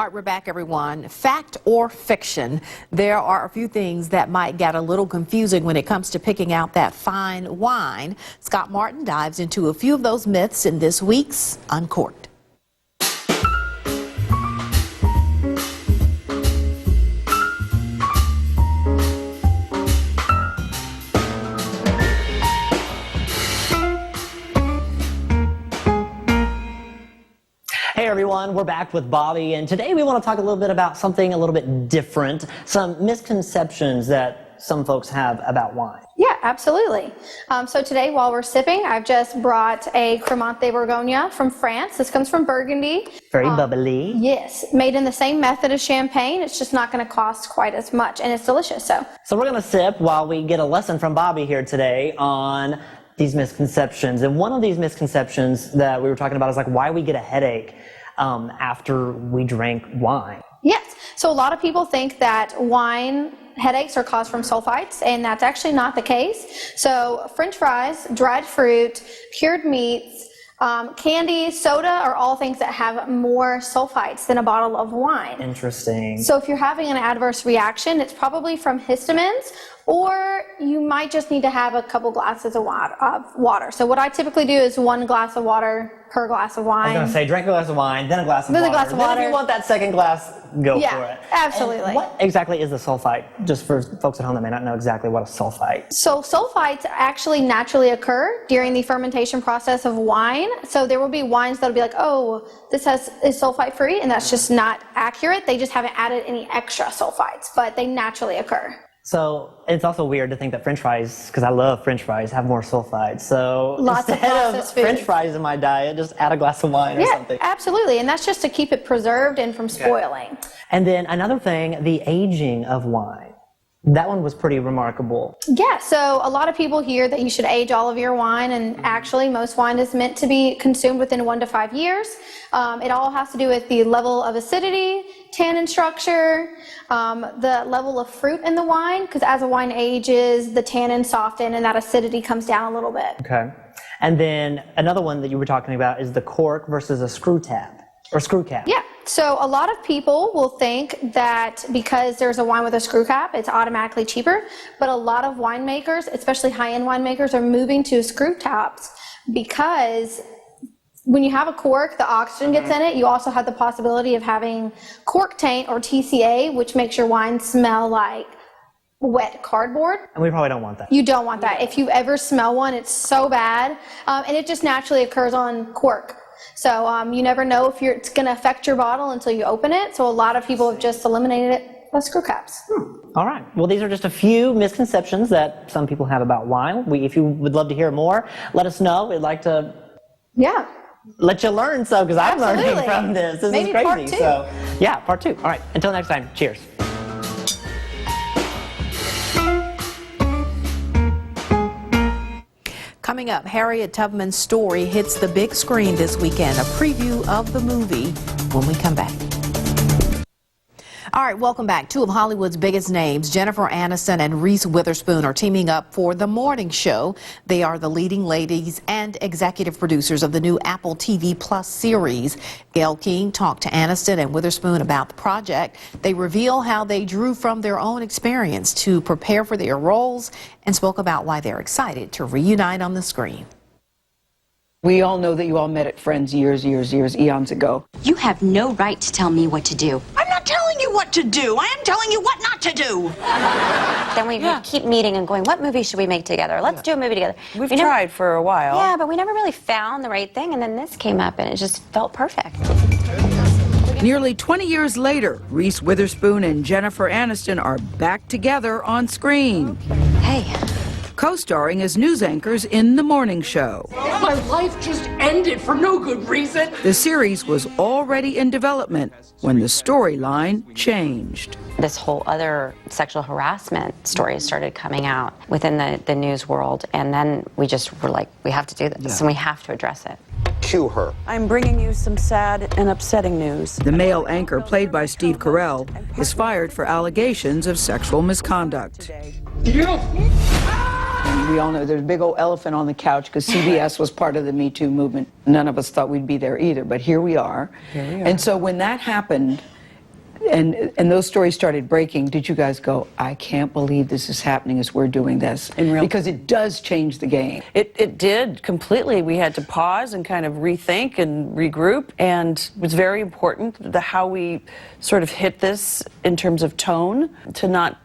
All right, we're back, everyone. Fact or fiction? There are a few things that might get a little confusing when it comes to picking out that fine wine. Scott Martin dives into a few of those myths in this week's Uncorked. Hey everyone, we're back with Bobby, and today we want to talk a little bit about something a little bit different, some misconceptions that some folks have about wine. Yeah, absolutely. So today, while we're sipping, I've just brought a Cremant de Bourgogne from France. This comes from Burgundy. Very bubbly. Yes, made in the same method as champagne. It's just not going to cost quite as much, and it's delicious. So we're going to sip while we get a lesson from Bobby here today on these misconceptions. And one of these misconceptions that we were talking about is like why we get a headache after we drink wine. Yes, so a lot of people think that wine headaches are caused from sulfites, and that's actually not the case. So French fries, dried fruit, cured meats, candy, soda are all things that have more sulfites than a bottle of wine. Interesting. So if you're having an adverse reaction, it's probably from histamines, or you might just need to have a couple glasses of water. So what I typically do is 1 glass of water per glass of wine. I was going to say, drink a glass of wine, then a glass of water. Then a glass of water. Then if you want that second glass, go for it. Absolutely. And what exactly is a sulfite? Just for folks at home that may not know exactly what a sulfite. So sulfites actually naturally occur during the fermentation process of wine. So there will be wines that'll be like, oh, this is sulfite free, and that's just not accurate. They just haven't added any extra sulfites, but they naturally occur. So it's also weird to think that French fries, because I love French fries, have more sulfites. So lots of processed food. French fries in my diet, just add a glass of wine or something. Yeah, absolutely. And that's just to keep it preserved and from spoiling. And then another thing, the aging of wine. That one was pretty remarkable. Yeah, so a lot of people hear that you should age all of your wine, and actually most wine is meant to be consumed within 1 to 5 years. It all has to do with the level of acidity, tannin structure, the level of fruit in the wine, because as a wine ages, the tannins soften and that acidity comes down a little bit. Okay. And then another one that you were talking about is the cork versus a screw tap. Or screw cap. Yeah, so a lot of people will think that because there's a wine with a screw cap, it's automatically cheaper, but a lot of winemakers, especially high-end winemakers, are moving to screw tops because when you have a cork, the oxygen gets in it. You also have the possibility of having cork taint or TCA, which makes your wine smell like wet cardboard. And we probably don't want that. You don't want that. If you ever smell one, it's so bad, and it just naturally occurs on cork. So you never know if it's going to affect your bottle until you open it. So a lot of people have just eliminated it with screw caps. All right. Well, these are just a few misconceptions that some people have about wine. If you would love to hear more, let us know. We'd like to let you learn some, because I'm learning from this. This is crazy. Part 2. So yeah, part 2. All right. Until next time. Cheers. Coming up, Harriet Tubman's story hits the big screen this weekend. A preview of the movie when we come back. All right, welcome back. 2 of Hollywood's biggest names, Jennifer Aniston and Reese Witherspoon, are teaming up for The Morning Show. They are the leading ladies and executive producers of the new Apple TV Plus series. Gayle King talked to Aniston and Witherspoon about the project. They reveal how they drew from their own experience to prepare for their roles and spoke about why they're excited to reunite on the screen. We all know that you all met at Friends years, eons ago. You have no right to tell me what to do. I'm not telling you what to do. I am telling you what not to do. Then we keep meeting and going, what movie should we make together? Let's do a movie together. We've tried for a while. Yeah, but we never really found the right thing, and then this came up, and it just felt perfect. Nearly 20 years later, Reese Witherspoon and Jennifer Aniston are back together on screen. Hey. Co-starring as news anchors in The Morning Show. My life just ended for no good reason. The series was already in development when the storyline changed. This whole other sexual harassment stories started coming out within the news world, and then we just were like, we have to do this, and we have to address it. Cue her. I'm bringing you some sad and upsetting news. The male anchor, played by Steve Carell, is fired for allegations of sexual misconduct. And we all know there's a big old elephant on the couch because CBS was part of the Me Too movement. None of us thought we'd be there either, but here we are. And so when that happened, and those stories started breaking, did you guys go, I can't believe this is happening as we're doing this? Because it does change the game. It did completely. We had to pause and kind of rethink and regroup, and it was very important how we sort of hit this in terms of tone, to not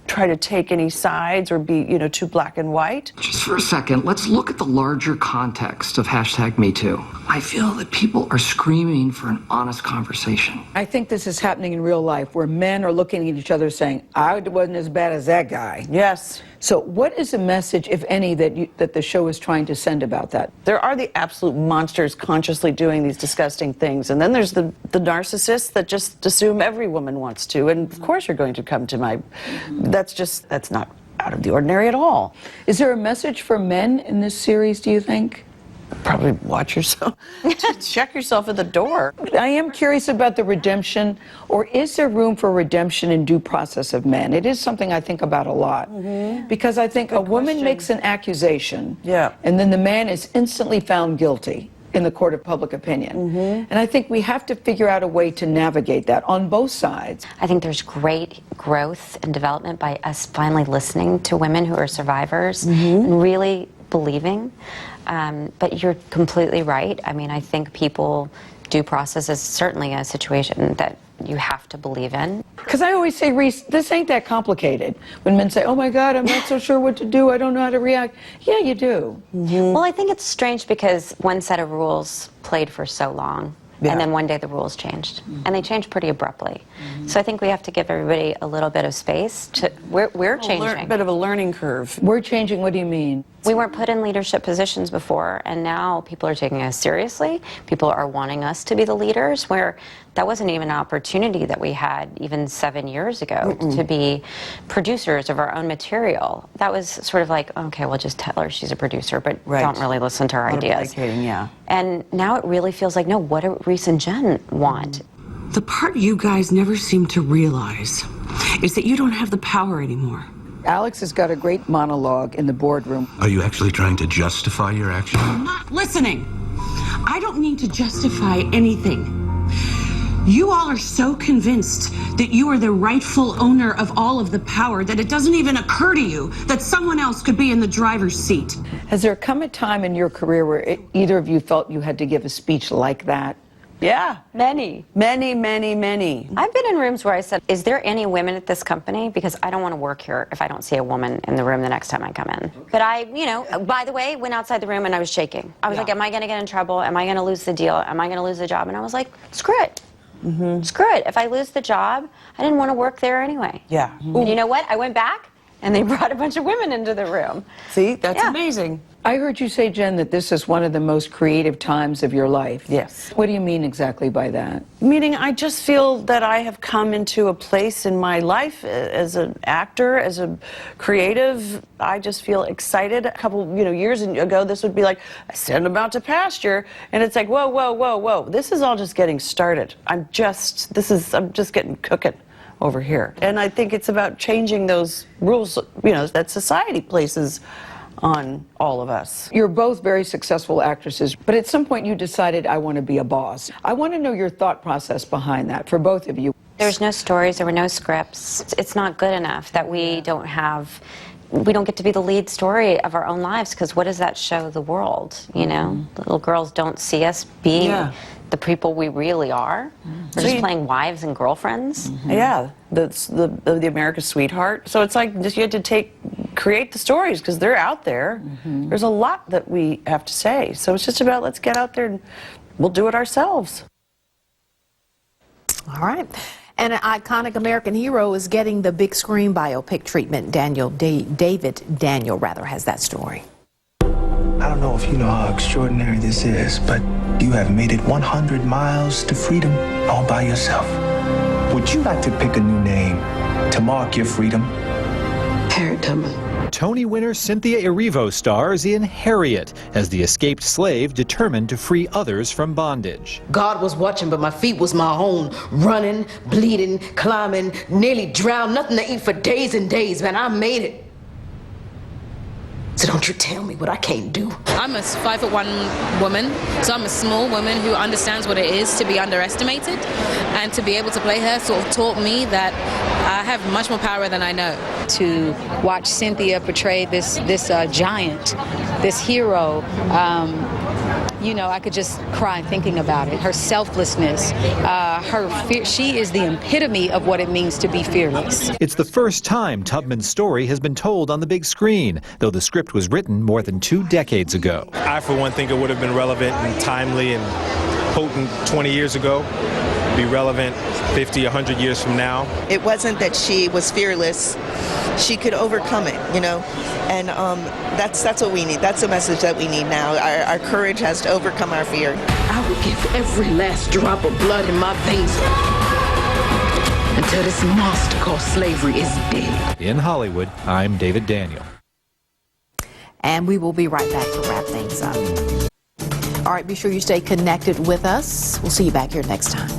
try to take any sides or be, too black and white. Just for a second, let's look at the larger context of #MeToo. I feel that people are screaming for an honest conversation. I think this is happening in real life, where men are looking at each other saying, I wasn't as bad as that guy. Yes. So what is the message, if any, that the show is trying to send about that? There are the absolute monsters consciously doing these disgusting things, and then there's the narcissists that just assume every woman wants to, and of course you're going to come to my... That's not out of the ordinary at all. Is there a message for men in this series, do you think? Probably watch yourself. Check yourself at the door. I am curious about the redemption, or is there room for redemption in due process of men? It is something I think about a lot. Because I think a woman makes an accusation, and then the man is instantly found guilty in the court of public opinion. And I think we have to figure out a way to navigate that on both sides. I think there's great growth and development by us finally listening to women who are survivors and really believing. But you're completely right. I mean, I think people due process is certainly a situation that you have to believe in. Because I always say, Reese, this ain't that complicated. When men say, oh my God, I'm not so sure what to do, I don't know how to react. Yeah, you do. Well, I think it's strange because one set of rules played for so long. And then one day the rules changed, and they changed pretty abruptly. So I think we have to give everybody a little bit of space. We're changing. A bit of a learning curve. We're changing, what do you mean? We weren't put in leadership positions before, and now people are taking us seriously. People are wanting us to be the leaders, where that wasn't even an opportunity that we had even 7 years ago to be producers of our own material. That was sort of like, okay, we'll just tell her she's a producer, but don't really listen to her ideas. And now it really feels like, no, what do Reese and Jen want? The part you guys never seem to realize is that you don't have the power anymore. Alex has got a great monologue in the boardroom. Are you actually trying to justify your action? I'm not listening. I don't need to justify anything. You all are so convinced that you are the rightful owner of all of the power that it doesn't even occur to you that someone else could be in the driver's seat. Has there come a time in your career where either of you felt you had to give a speech like that? Yeah. Many. Many, many, many. I've been in rooms where I said, is there any women at this company? Because I don't want to work here if I don't see a woman in the room the next time I come in. But I, by the way, went outside the room and I was shaking. I was like, am I going to get in trouble? Am I going to lose the deal? Am I going to lose the job? And I was like, screw it. Screw it. If I lose the job, I didn't want to work there anyway. And you know what? I went back and they brought a bunch of women into the room. See, that's amazing. I heard you say, Jen, that this is one of the most creative times of your life. Yes. What do you mean exactly by that? Meaning, I just feel that I have come into a place in my life as an actor, as a creative. I just feel excited. A couple, years ago, this would be like, I send them out to pasture, and it's like, whoa, whoa, whoa, whoa. This is all just getting started. I'm just getting cooking over here. And I think it's about changing those rules, that society places on all of us. You're both very successful actresses, but at some point you decided, I want to be a boss. I want to know your thought process behind that for both of you. There's no stories, there were no scripts. It's not good enough that we don't get to be the lead story of our own lives, because what does that show the world? Little girls don't see us being the people we really are. We're just playing wives and girlfriends. Yeah, that's the America's sweetheart. So it's like you had to create the stories, because they're out there. There's a lot that we have to say. So it's just about, let's get out there and we'll do it ourselves. All right. And an iconic American hero is getting the big screen biopic treatment. David Daniel has that story. I don't know if you know how extraordinary this is, but you have made it 100 miles to freedom all by yourself. Would you like to pick a new name to mark your freedom? Harriet Tubman. Tony winner Cynthia Erivo stars in Harriet as the escaped slave determined to free others from bondage. God was watching, but my feet was my own. Running, bleeding, climbing, nearly drowned, nothing to eat for days and days, man. I made it. So don't Don't you tell me what I can't do. I'm a 5'1" woman, so I'm a small woman who understands what it is to be underestimated, and to be able to play her sort of taught me that I have much more power than I know. To watch Cynthia portray this giant, this hero, you know, I could just cry thinking about it. Her selflessness, her fear, she is the epitome of what it means to be fearless. It's the first time Tubman's story has been told on the big screen, though the script was written more than 2 decades ago. I, for one, think it would have been relevant and timely and potent 20 years ago, be relevant 50, 100 years from now. It wasn't that she was fearless. She could overcome it, you know, and that's what we need. That's the message that we need now. Our courage has to overcome our fear. I will give every last drop of blood in my veins until this monster called slavery is dead. In Hollywood, I'm David Daniel. And we will be right back to wrap things up. All right, be sure you stay connected with us. We'll see you back here next time.